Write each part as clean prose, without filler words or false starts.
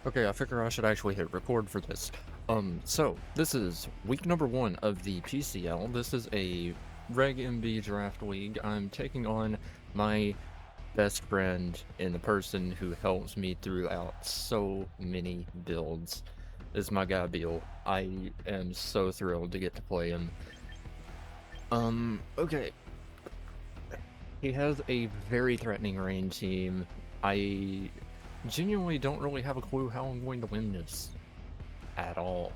Okay, I figure I should actually hit record for this. So this is week number 1 of the PCL. This is a Reg MB draft league. I'm taking on my best friend and the person who helps me throughout so many builds. This is my guy Beeel. I am so thrilled to get to play him. Okay. He has a very threatening rain team. I genuinely don't really have a clue how I'm going to win this at all.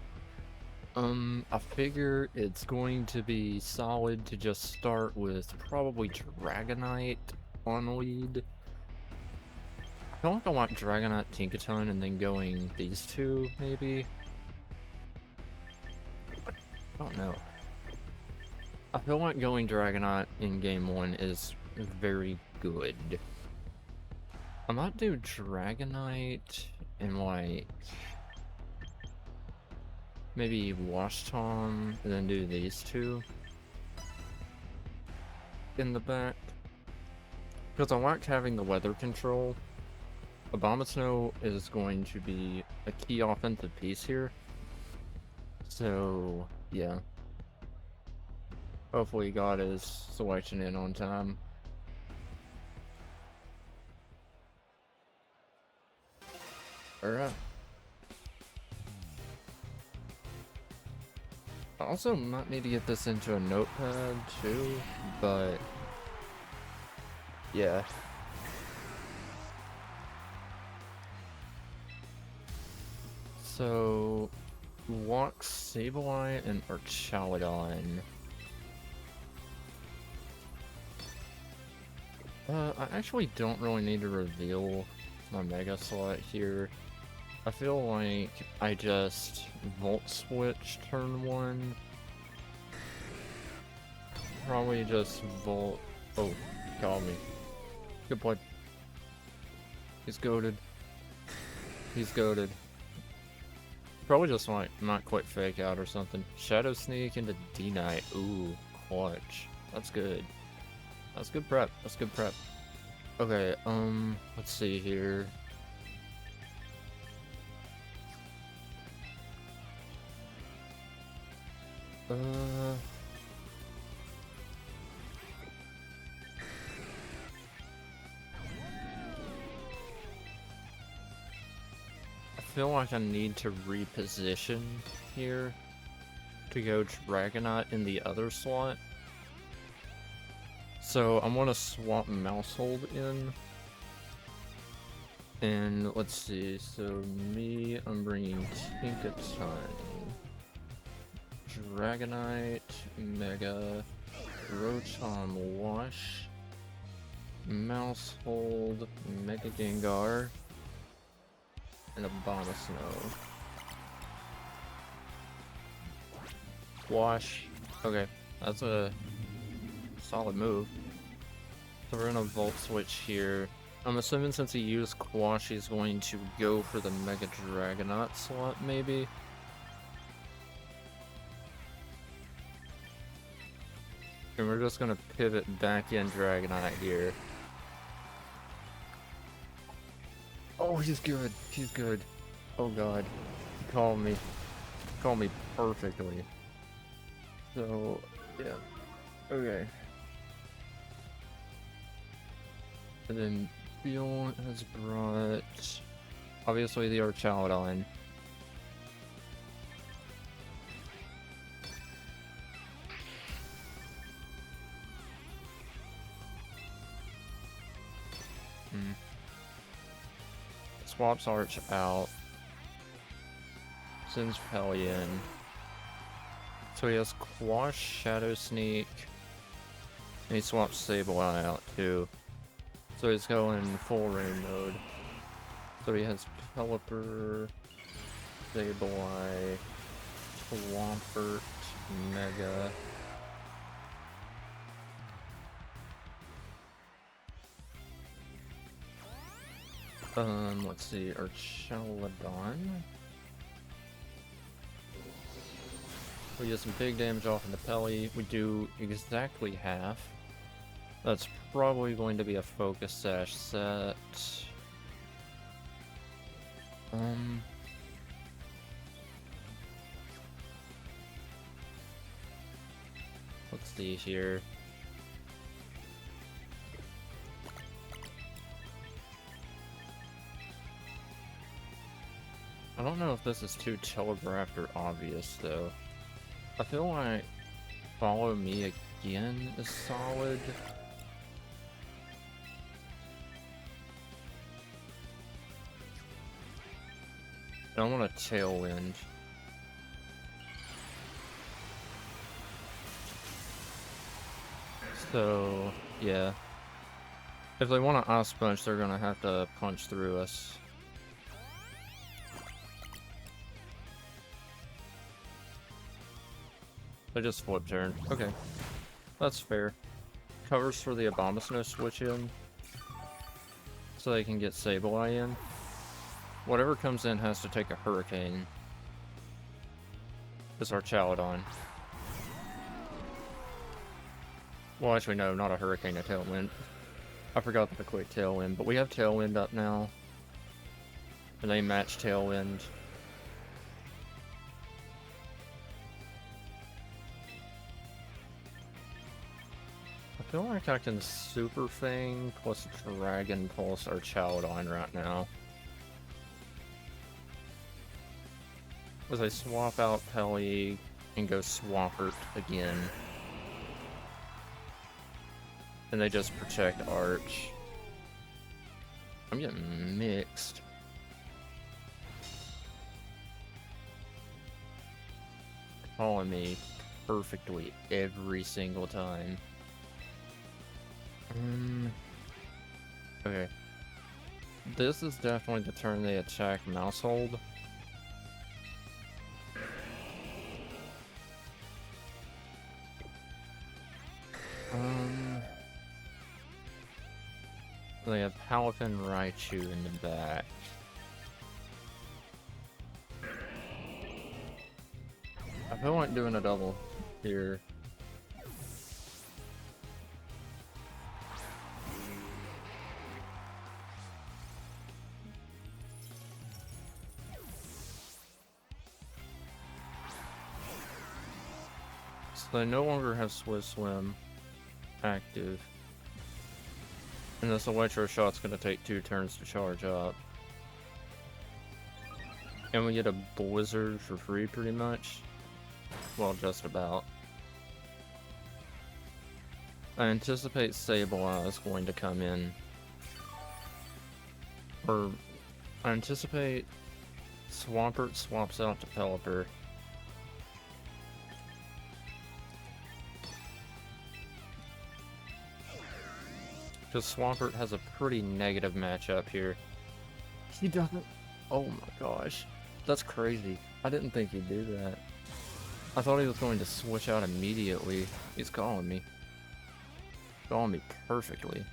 I figure it's going to be solid to just start with probably Dragonite on lead. I feel like I want Dragonite, Tinkaton, and then going these two, maybe? I don't know. I feel like going Dragonite in game 1 is very good. I might do Dragonite and like maybe Wash Tom and then do these two in the back. Because I like having the weather control. Abomasnow is going to be a key offensive piece here. So, yeah. Hopefully God is selection in on time. Alright. I also might need to get this into a notepad too, but yeah. So, walk Sableye and Archaludon. I actually don't really need to reveal my Mega slot here. I feel like I just Volt Switch turn 1. Probably just Volt... Oh, call me. Good play. He's goated. He's goated. Probably just like not quite fake out or something. Shadow Sneak into D-Knight. Ooh, clutch. That's good. That's good prep. That's good prep. Okay, let's see here. I feel like I need to reposition here to go Dragonite in the other slot. So I'm gonna swap Maushold in. And let's see, so me, I'm bringing Tinkaton, Dragonite, Mega, Rotom-Wash, Maushold, Mega Gengar, and Abomasnow. Wash. Okay, that's a solid move. So we're gonna Volt Switch here. I'm assuming since he used Quash, he's going to go for the Mega Dragonite slot, maybe? And we're just gonna pivot back in Dragonite here. Oh, he's good. He's good. Oh god. He called me. He called me perfectly. So, yeah. Okay. And then Beeel has brought, obviously, the Archaludon. Swaps Arch out. Sends Pelly in. So he has Quash, Shadow Sneak, and he swaps Sableye out too. So he's going full rain mode. So he has Pelipper, Sableye, Swampert, Mega. Let's see, Archaludon. We get some big damage off in the Pelly. We do exactly half. That's probably going to be a Focus Sash set. Let's see here. I don't know if this is too telegraphed or obvious, though. I feel like Follow Me Again is solid. I don't want a Tailwind. So, yeah. If they want to Ice Punch, they're gonna have to punch through us. They just flip turn. Okay. That's fair. Covers for the Abomasnow switch in. So they can get Sableye in. Whatever comes in has to take a Hurricane. It's Archaludon. Well, actually, no, not a Hurricane, a Tailwind. I forgot the quick Tailwind, but we have Tailwind up now. And they match Tailwind. I feel like I can Super Fang plus Dragon Pulse Archaludon right now. As I swap out Peli and go Swampert again. And they just protect Arch. I'm getting mixed. Calling me perfectly every single time. Okay. This is definitely the turn they attack Maushold. They have Palafin Raichu in the back. I feel like doing a double here. So they no longer have Swift Swim active. And this Electro Shot's gonna take 2 turns to charge up. And we get a Blizzard for free, pretty much. Well, just about. I anticipate Sableye is going to come in. Or, I anticipate Swampert swaps out to Pelipper. Because Swampert has a pretty negative matchup here. He doesn't... Oh my gosh. That's crazy. I didn't think he'd do that. I thought he was going to switch out immediately. He's calling me. Calling me perfectly.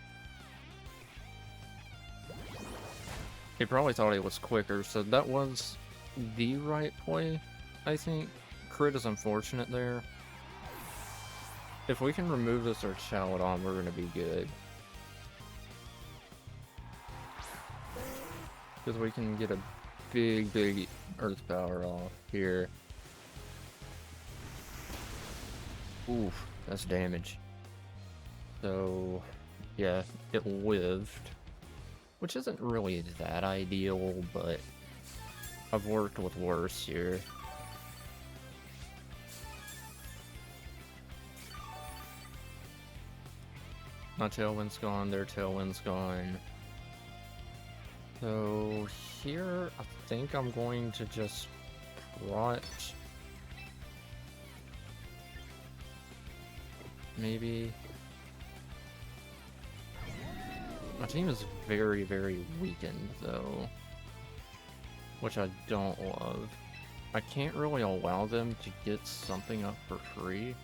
He probably thought he was quicker, so that was the right play, I think. Crit is unfortunate there. If we can remove this Archaludon, we're going to be good. Because we can get a big Earth Power off here. Oof, that's damage. So, yeah, it lived. Which isn't really that ideal, but I've worked with worse here. My Tailwind's gone, their Tailwind's gone. So here, I think I'm going to just prot. Maybe. My team is very weakened, though. Which I don't love. I can't really allow them to get something up for free.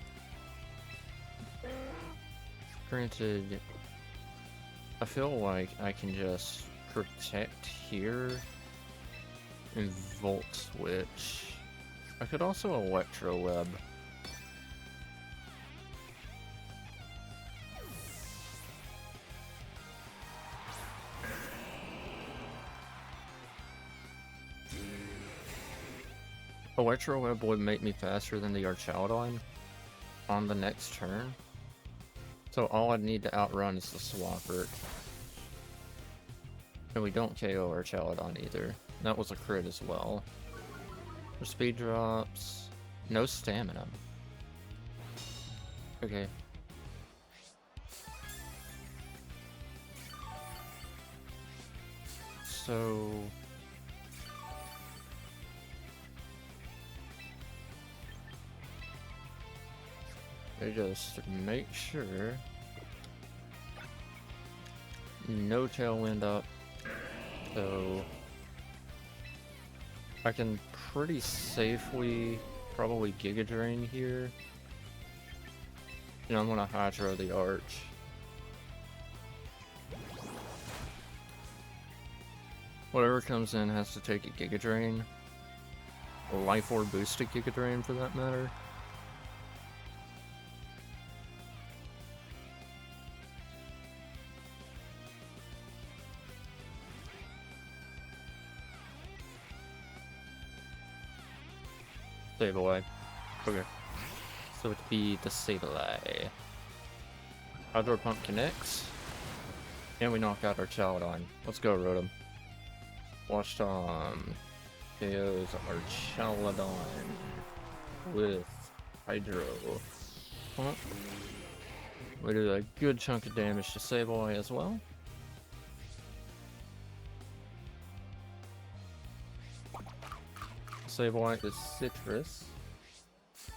Granted, I feel like I can just protect here and Volt Switch. I could also Electro Web. Electro Web would make me faster than the Archaludon on the next turn. So all I'd need to outrun is the Swampert. And we don't KO Archaludon either. That was a crit as well. For speed drops, no stamina. Okay. So I just make sure no tailwind up, so I can pretty safely probably Giga Drain here. And I'm gonna Hydro the Arch. Whatever comes in has to take a Giga Drain. A Life Orb boosted Giga Drain for that matter. Sableye. Okay. So it'd be the Sableye. Hydro Pump connects. And we knock out our Archaludon. Let's go, Rotom. Watchog KOs Archaludon with Hydro Pump. We do a good chunk of damage to Sableye as well. Sableye is Citrus.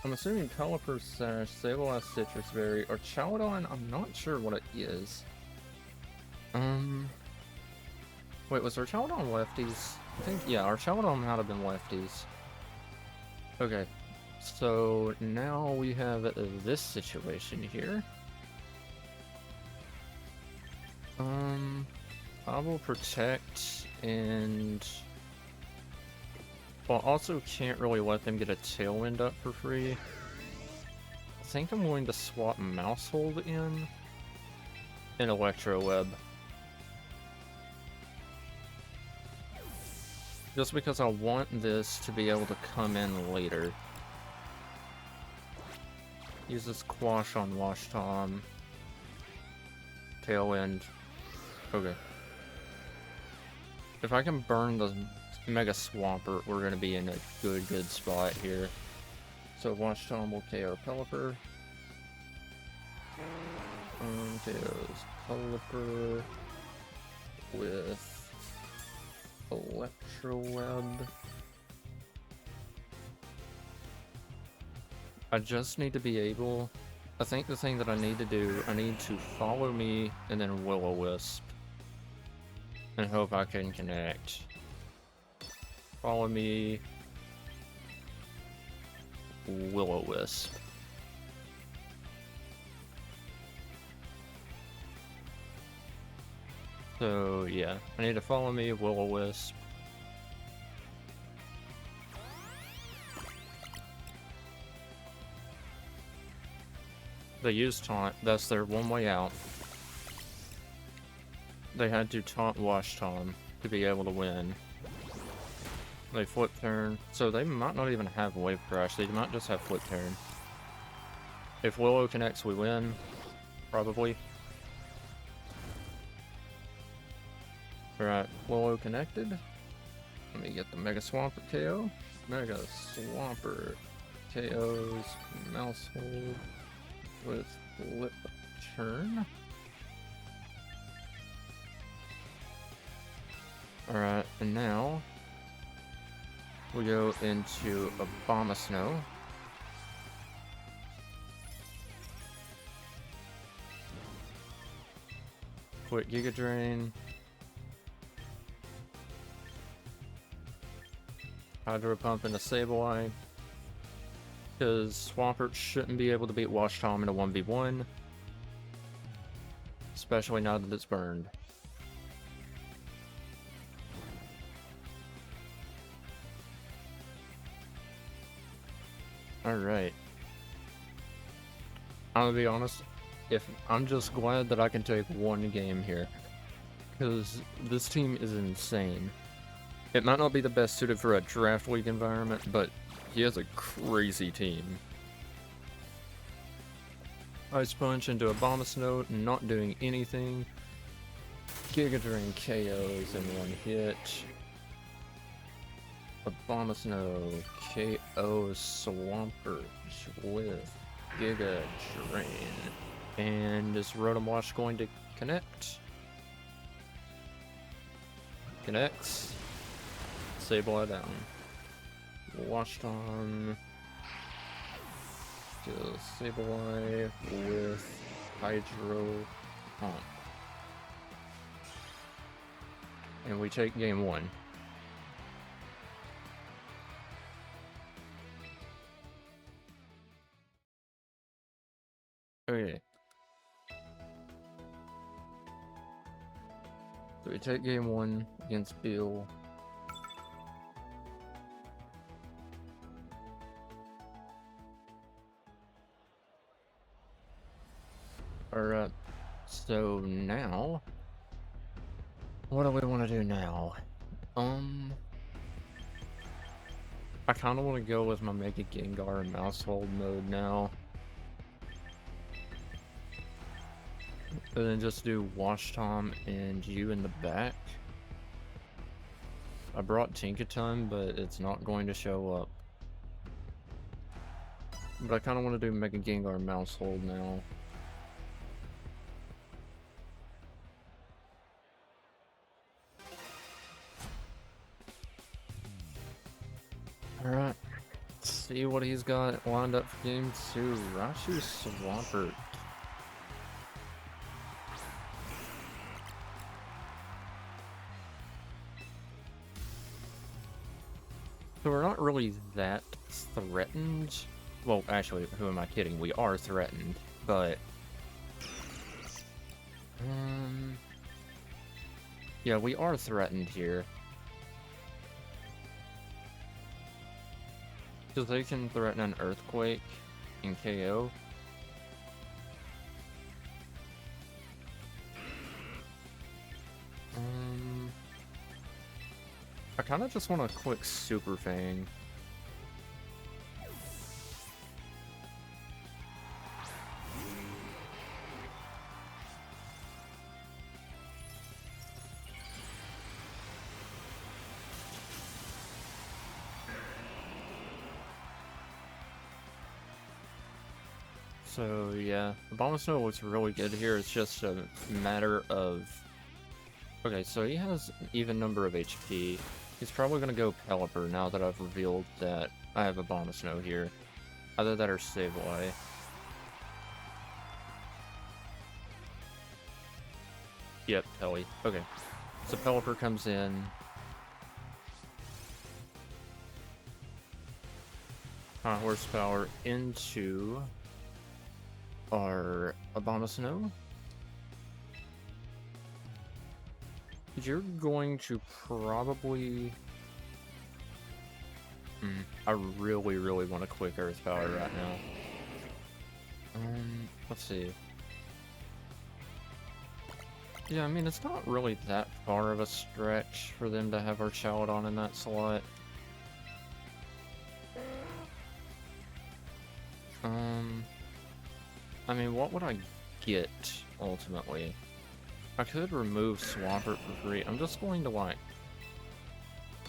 I'm assuming Pelipper Sash, Sableye Citrus Berry, or Archaludon, I'm not sure what it is. Wait, was Archaludon lefties? I think, yeah, Archaludon might have been lefties. Okay, so now we have this situation here. I will protect and... Well, also can't really let them get a Tailwind up for free. I think I'm going to swap Maushold in and Electro Web. Just because I want this to be able to come in later. Use this Quash on Watchog. Tailwind. Okay. If I can burn the Mega Swampert, we're going to be in a good spot here. So Watchog will KO Pelipper. KOs Pelipper with Electro Web. I just need to be able... I think the thing that I need to do, I need to follow me and then Will-O-Wisp. And hope I can connect. Follow me. Will-O-Wisp. So yeah, I need to follow me, Will-O-Wisp. They used Taunt, that's their one way out. They had to Taunt Watchog to be able to win. They Flip Turn, so they might not even have Wave Crash, they might just have Flip Turn. If Willow connects, we win. Probably. Alright, Willow connected. Let me get the Mega Swampert KO. Mega Swampert KOs Maushold with Flip Turn. Alright, and now we go into Abomasnow. Quick Giga Drain. Hydro Pump into Sableye. Because Swampert shouldn't be able to beat Watchog in a 1v1. Especially now that it's burned. Alright. I'm gonna be honest, I'm just glad that I can take one game here. Because this team is insane. It might not be the best suited for a draft league environment, but He has a crazy team. Ice Punch into Abomasnow, not doing anything. Giga Drain KOs in one hit. Abomasnow KOs Swampert with Giga Drain. And is Rotom-Wash going to connect? Connects. Sableye down. Washed on. Kills Sableye with Hydro Pump. And we take game 1. Okay. So we take game 1 against Beeel. Alright, so now, what do we want to do now? I kind of want to go with my Mega Gengar and Maushold mode now. And then just do Wash Tom and you in the back. I brought Tinkaton, but it's not going to show up. But I kind of want to do Mega Gengar and Maushold now. Alright, let's see what he's got lined up for game 2. Raichu Swampert. So we're not really that threatened. Well, actually, who am I kidding? We are threatened, but... yeah, we are threatened here. Because they can threaten an Earthquake and KO. I kind of just want to click Super Fang. So yeah, Abomasnow looks really good here. It's just a matter of... Okay, so he has an even number of HP. He's probably going to go Pelipper now that I've revealed that I have Abomasnow here. Either that or Sableye. Yep, Peli. Okay. So Pelipper comes in. High horsepower into our Abomasnow. You're going to probably... I really want to quick Earth Power right now. Let's see. Yeah, I mean, it's not really that far of a stretch for them to have Archaludon in that slot. I mean, what would I get, ultimately? I could remove Swampert for free. I'm just going to, like,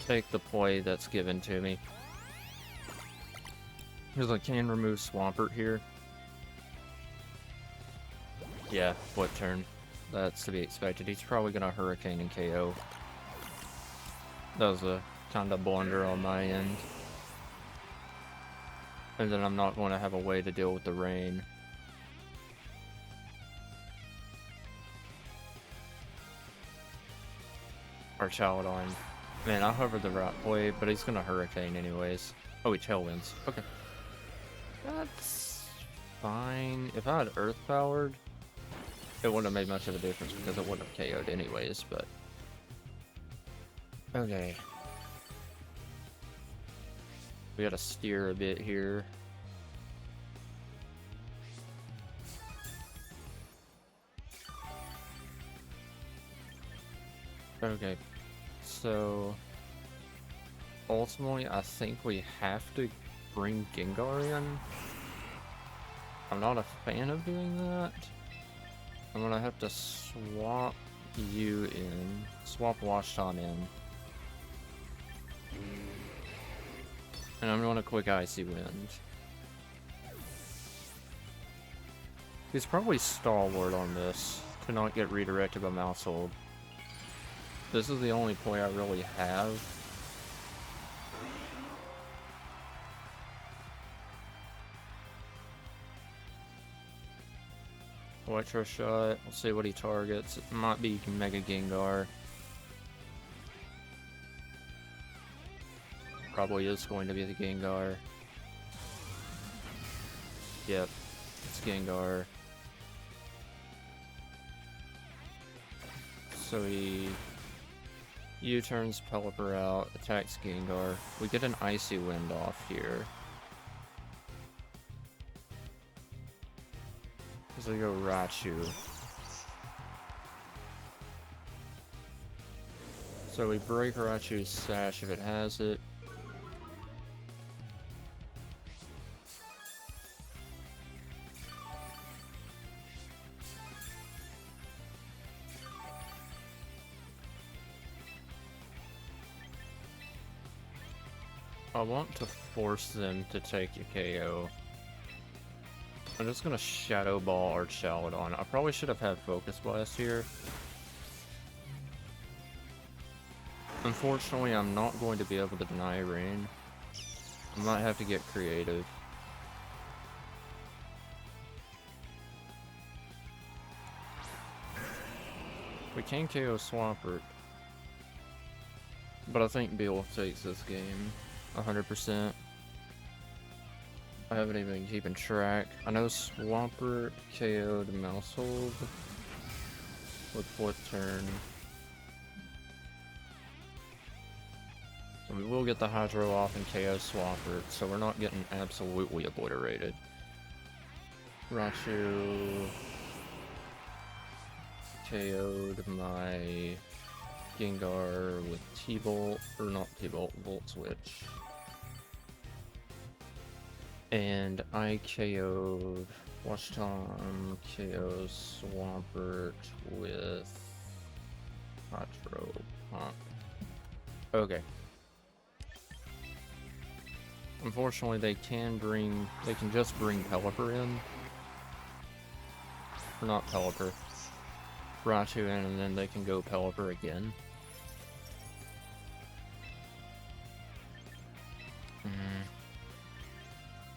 take the play that's given to me. Because I can remove Swampert here. Yeah, what turn? That's to be expected. He's probably going to Hurricane and KO. That was a kind of blunder on my end. And then I'm not going to have a way to deal with the rain. Archaludon. Man, I hovered the right way, but he's gonna Hurricane anyways. Oh, he Tailwinds. Okay. That's fine. If I had Earth Powered, it wouldn't have made much of a difference because it wouldn't have KO'd anyways, but... Okay. We gotta steer a bit here. Okay. So... Ultimately, I think we have to bring Gengar in. I'm not a fan of doing that. I'm gonna have to swap you in. Swap Watchog in. And I'm gonna quick Icy Wind. He's probably stalwart on this to not get redirected by Maushold. This is the only play I really have. Electro Shot, we'll see what he targets. It might be Mega Gengar. Probably is going to be the Gengar. Yep, it's Gengar. So he U-turns Pelipper out, attacks Gengar. We get an Icy Wind off here. So we go Raichu. So we break Raichu's Sash if it has it. I want to force them to take a KO. I'm just gonna Shadow Ball Archaludon. I probably should have had Focus Blast here. Unfortunately, I'm not going to be able to deny rain. I might have to get creative. We can KO Swampert. But I think Beeel takes this game 100%. I haven't even been keeping track. I know Swampert KO'd Maushold with flip turn. So we will get the Hydro off and KO Swampert, so we're not getting absolutely obliterated. Raichu KO'd my Gengar with T-Bolt, or not T-Bolt, Volt Switch. And I KO'd Watchog, KO Swampert with Hydro Pump. Okay. Unfortunately, they can just bring Pelipper in. Or not Pelipper. Raichu in, and then they can go Pelipper again.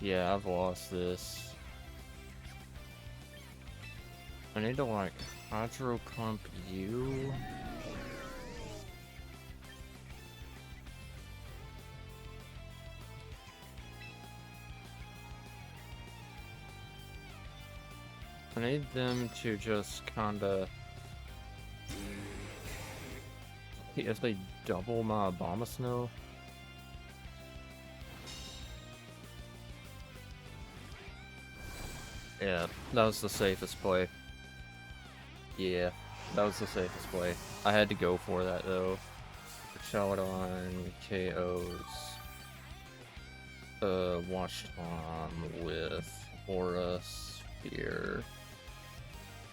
Yeah, I've lost this. I need to, like, Hydro Pump you. I need them to just kinda... If they double my Abomasnow... Yeah, that was the safest play. Yeah, that was the safest play. I had to go for that though. Archaludon KOs Watchog with Aura Sphere.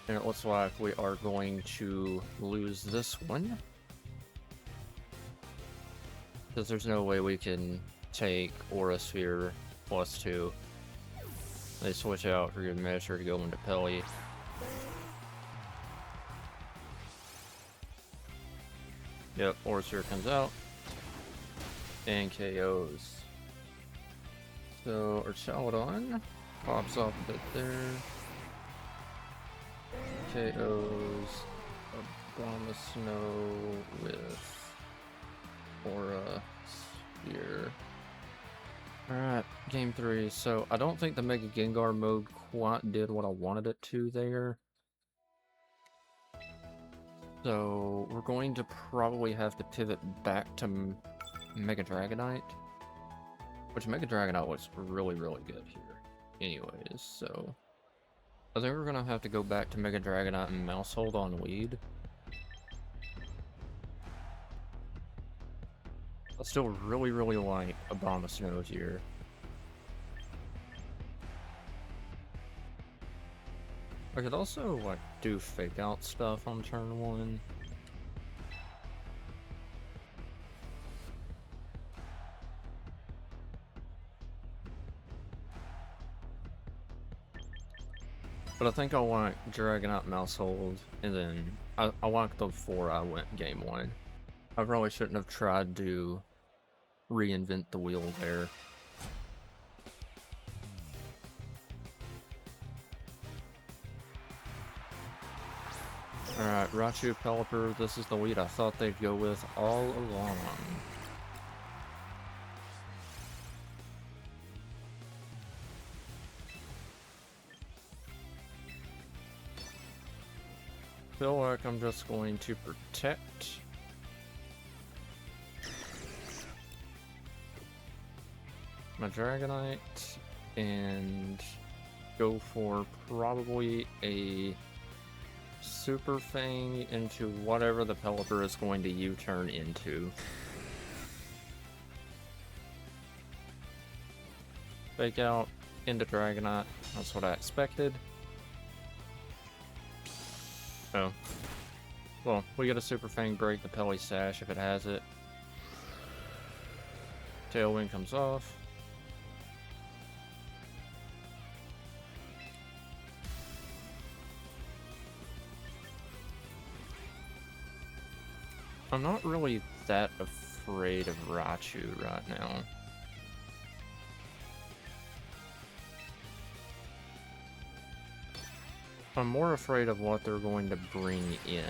And it looks like we are going to lose this one. Because there's no way we can take Aura Sphere +2. They switch out for good measure to go into Pelly. Yep, Aura Sphere comes out. And KOs. So, Archaludon pops off a bit there. KOs Abomasnow with Aura Sphere. Alright, game 3. So, I don't think the Mega Gengar mode quite did what I wanted it to there. So, we're going to probably have to pivot back to Mega Dragonite. Which Mega Dragonite was really, really good here. Anyways, so... I think we're gonna have to go back to Mega Dragonite and Maushold on lead. I still really, really like Abomasnow here. I could also, like, do fake out stuff on turn 1. But I think I want Dragonite, Maushold, and then I like the 4 I went game 1. I probably shouldn't have tried to reinvent the wheel there. Alright, Raichu, Pelipper, this is the lead I thought they'd go with all along. Feel like I'm just going to protect. My Dragonite and go for probably a Super Fang into whatever the Pelipper is going to U-turn into. Fake out into Dragonite. That's what I expected. Oh. Well, we get a Super Fang break the Peli Sash if it has it. Tailwind comes off. I'm not really that afraid of Raichu right now. I'm more afraid of what they're going to bring in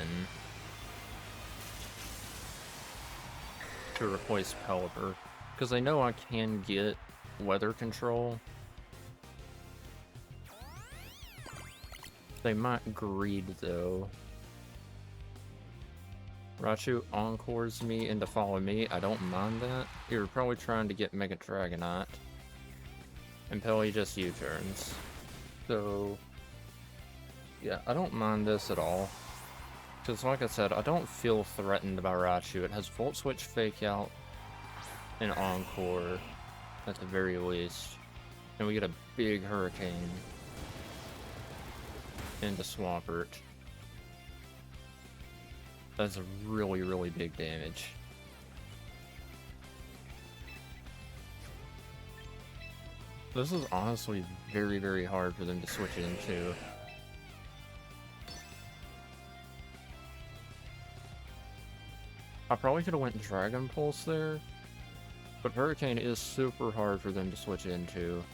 to replace Pelipper, because I know I can get weather control. They might greed though. Raichu encores me into follow me. I don't mind that. You're probably trying to get Mega Dragonite. And Peli just U-turns. So yeah, I don't mind this at all. Because like I said, I don't feel threatened by Raichu. It has Volt Switch, Fake Out, and Encore at the very least. And we get a big Hurricane into Swampert. That's a really, really big damage. This is honestly very, very hard for them to switch it into. I probably could have went Dragon Pulse there, but Hurricane is super hard for them to switch into.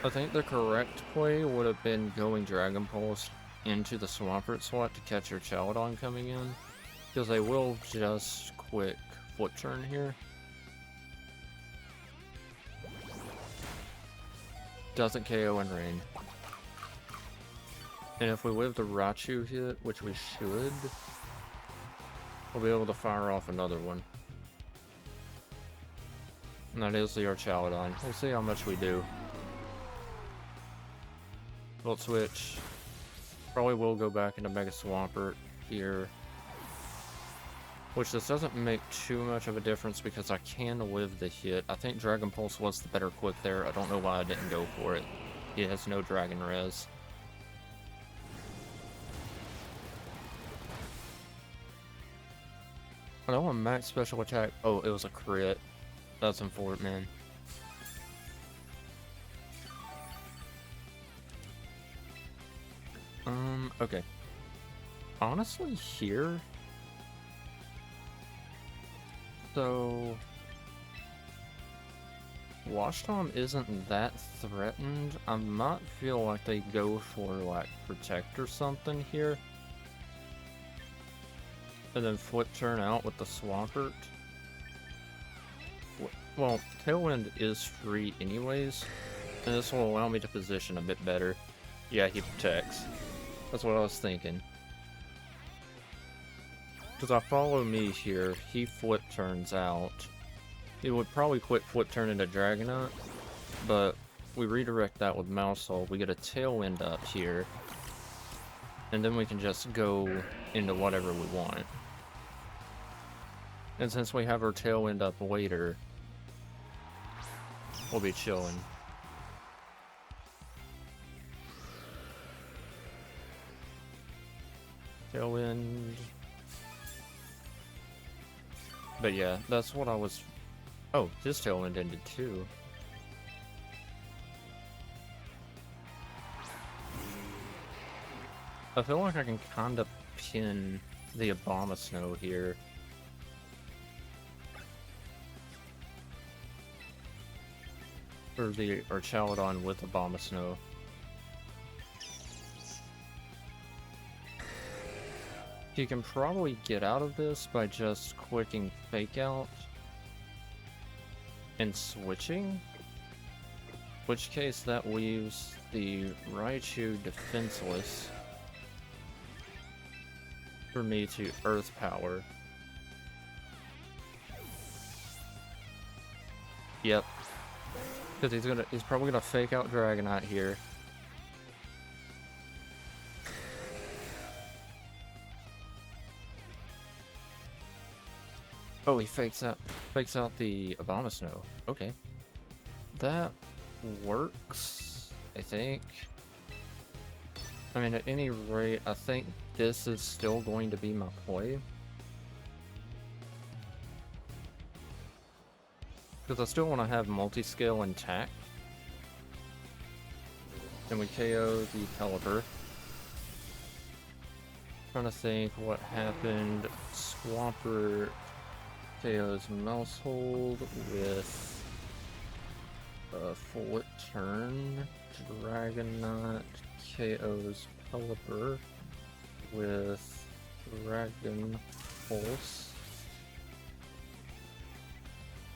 I think the correct play would have been going Dragon Pulse into the Swampert slot to catch your Archaludon coming in, because they will just quick Flip Turn here. Doesn't KO in rain. And if we live the Raichu hit, which we should, we'll be able to fire off another one. And that is the Archaludon. We'll see how much we do. Volt Switch. Probably will go back into Mega Swampert here. Which this doesn't make too much of a difference because I can live the hit. I think Dragon Pulse was the better quick there. I don't know why I didn't go for it. He has no Dragon Res. I don't want max special attack. Oh, it was a crit. That's unfortunate, man. Okay. Honestly, here... So... Watchog isn't that threatened. I might feel like they go for, like, Protect or something here. And then Flip Turn out with the Swampert. Well, Tailwind is free anyways, and this will allow me to position a bit better. Yeah, he protects. That's what I was thinking. Because I follow me here, he Flip Turns out. He would probably quit Flip Turn into Dragonite, but we redirect that with Maushold. We get a Tailwind up here, and then we can just go into whatever we want. And since we have our Tailwind up later, we'll be chilling. Tailwind. But yeah, that's what I was... Oh, this Tailwind ended too. I feel like I can kind of pin the Abomasnow here. Or the Archaludon with Abomasnow. You can probably get out of this by just clicking Fake Out and switching. Which case that leaves the Raichu defenseless for me to Earth Power. Yep. Because he's probably gonna Fake Out Dragonite here. Oh, he fakes out the Abomasnow. Okay. That works, I think. I mean, at any rate, I think this is still going to be my play. Because I still want to have multi-scale intact. And we KO the Pelipper. Trying to think what happened. Swampert KO's Maushold with a full turn. Dragonite KO's Pelipper with Dragon Pulse.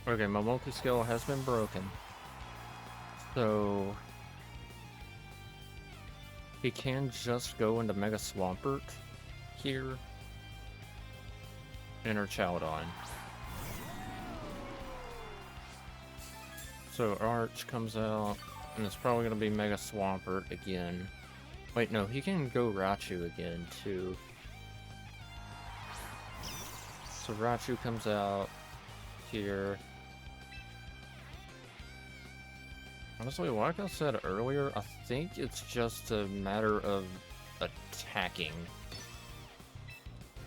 Okay, my multi-scale has been broken. So he can just go into Mega Swampert here. And Archaludon. So Arch comes out, and it's probably going to be Mega Swampert again. Wait, no, he can go Raichu again, too. So Raichu comes out here. Honestly, like I said earlier, I think it's just a matter of attacking.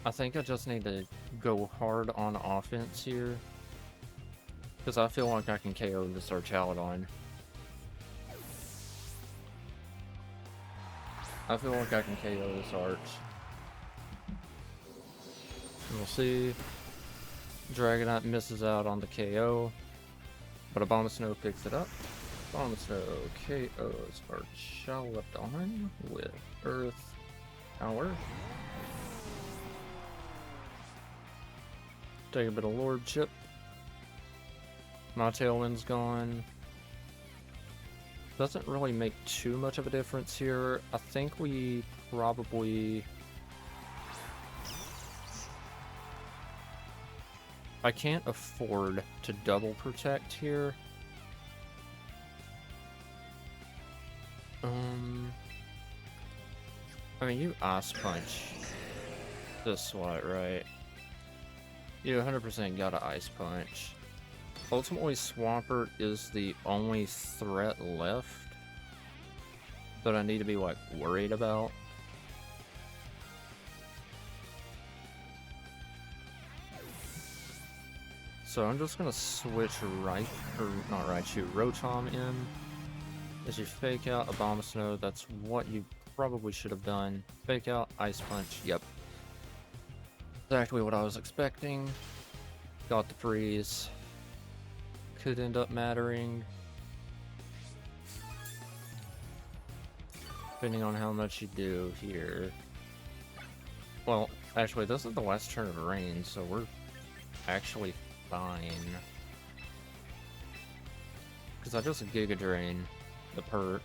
I think I just need to go hard on offense here. Because I feel like I can KO this Archaludon. I feel like I can KO this Arch. And we'll see. Dragonite misses out on the KO. But Abomasnow picks it up. Abomasnow KO's Archaludon with Earth Power. Take a bit of Lordship. My Tailwind's gone. Doesn't really make too much of a difference here. I think we probably... I can't afford to double protect here. I mean, you Ice Punch this way, right? You 100% got to Ice Punch. Ultimately, Swampert is the only threat left that I need to be, like, worried about. So I'm just gonna switch Rotom in. As you Fake Out Abomasnow, that's what you probably should have done. Fake Out, Ice Punch, yep. Exactly what I was expecting. Got the freeze. Could end up mattering. Depending on how much you do here. Well, actually, this is the last turn of rain, so we're actually fine. Because I just Giga Drain the Pert.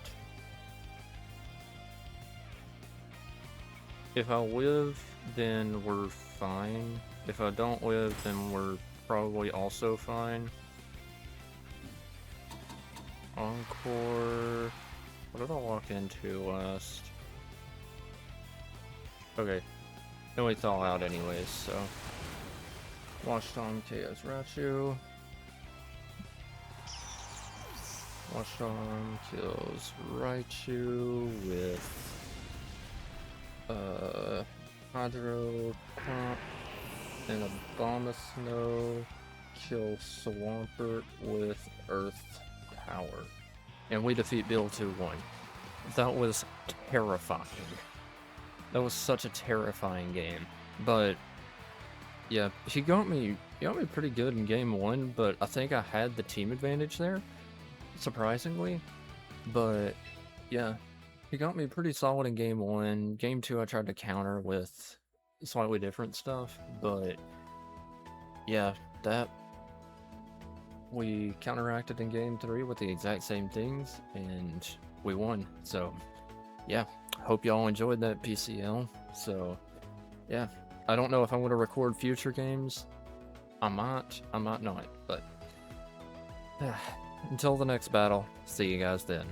If I live, then we're fine. If I don't live, then we're probably also fine. Encore. What did I walk into last? Okay. Then we thaw out anyways, so. Watchog KO's Raichu. Watchog kills Raichu with Hydro Pump and Abomasnow kill Swampert with Earth Power. And we defeat Beeel 2-1. That was terrifying. That was such a terrifying game. But yeah, he got me pretty good in game 1, but I think I had the team advantage there, surprisingly. But yeah, he got me pretty solid in game 1. Game 2 I tried to counter with slightly different stuff, but yeah, that we counteracted in game 3 with the exact same things, and we won. So yeah, hope y'all enjoyed that PCL. So yeah, I don't know if I'm going to record future games. I might not, but until the next battle, see you guys then.